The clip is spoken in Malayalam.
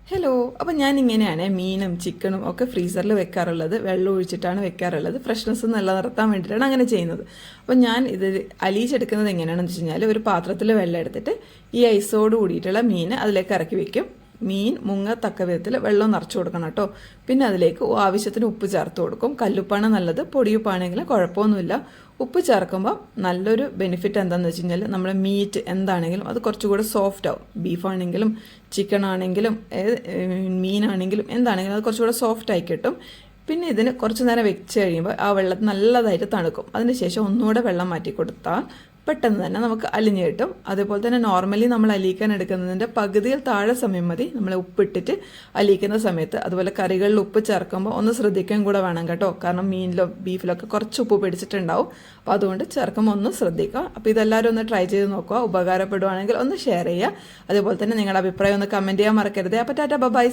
ഹലോ. അപ്പം ഞാൻ ഇങ്ങനെയാണ് മീനും ചിക്കനും ഒക്കെ ഫ്രീസറിൽ വെക്കാറുള്ളത്. വെള്ളം ഒഴിച്ചിട്ടാണ് വെക്കാറുള്ളത്. ഫ്രഷ്നെസ് നിലനിർത്താൻ വേണ്ടിയിട്ടാണ് അങ്ങനെ ചെയ്യുന്നത്. അപ്പം ഞാൻ ഇത് അലിയിച്ചെടുക്കുന്നത് എങ്ങനെയാണെന്ന് വെച്ച് കഴിഞ്ഞാൽ ഒരു പാത്രത്തിൽ വെള്ളം എടുത്തിട്ട് ഈ ഐസോട് കൂടിയിട്ടുള്ള മീൻ അതിലേക്ക് ഇറക്കി വെക്കും. മീൻ മുങ്ങത്തക്ക വിധത്തിൽ വെള്ളം നിറച്ച് കൊടുക്കണം കേട്ടോ. പിന്നെ അതിലേക്ക് ആവശ്യത്തിന് ഉപ്പ് ചേർത്ത് കൊടുക്കും. കല്ലുപ്പാണ് നല്ലത്, പൊടിയുപ്പാണെങ്കിലും കുഴപ്പമൊന്നുമില്ല. ഉപ്പ് ചേർക്കുമ്പോൾ നല്ലൊരു ബെനിഫിറ്റ് എന്താണെന്ന് വെച്ച് കഴിഞ്ഞാൽ നമ്മുടെ മീറ്റ് എന്താണെങ്കിലും അത് കുറച്ചുകൂടെ സോഫ്റ്റ് ആവും. ബീഫാണെങ്കിലും ചിക്കൻ ആണെങ്കിലും മീനാണെങ്കിലും എന്താണെങ്കിലും അത് കുറച്ചുകൂടെ സോഫ്റ്റ് ആയി കിട്ടും. പിന്നെ ഇതിന് കുറച്ച് നേരം വെച്ച് കഴിയുമ്പോൾ ആ വെള്ളത്തിൽ നല്ലതായിട്ട് തണുക്കും. അതിനുശേഷം ഒന്നുകൂടെ വെള്ളം മാറ്റി കൊടുത്താൽ പെട്ടെന്ന് തന്നെ നമുക്ക് അലിഞ്ഞ് കിട്ടും. അതുപോലെ തന്നെ നോർമലി നമ്മൾ അലിയിക്കാൻ എടുക്കുന്നതിൻ്റെ പകുതിയിൽ താഴെ സമയം മതി നമ്മൾ ഉപ്പിട്ടിട്ട് അലിയിക്കുന്ന സമയത്ത്. അതുപോലെ കറികളിൽ ഉപ്പ് ചേർക്കുമ്പോൾ ഒന്ന് ശ്രദ്ധിക്കാൻ കൂടെ വേണം കേട്ടോ. കാരണം മീനിലോ ബീഫിലൊക്കെ കുറച്ച് ഉപ്പ് പിടിച്ചിട്ടുണ്ടാവും. അപ്പോൾ അതുകൊണ്ട് ചേർക്കുമ്പോൾ ഒന്ന് ശ്രദ്ധിക്കുക. അപ്പോൾ ഇതെല്ലാവരും ഒന്ന് ട്രൈ ചെയ്ത് നോക്കുക. ഉപകാരപ്പെടുവാണെങ്കിൽ ഒന്ന് ഷെയർ ചെയ്യുക. അതുപോലെ തന്നെ നിങ്ങളുടെ അഭിപ്രായം ഒന്ന് കമൻറ്റ് ചെയ്യാൻ മറക്കരുത്. അപ്പോൾ ടാറ്റ ബൈ.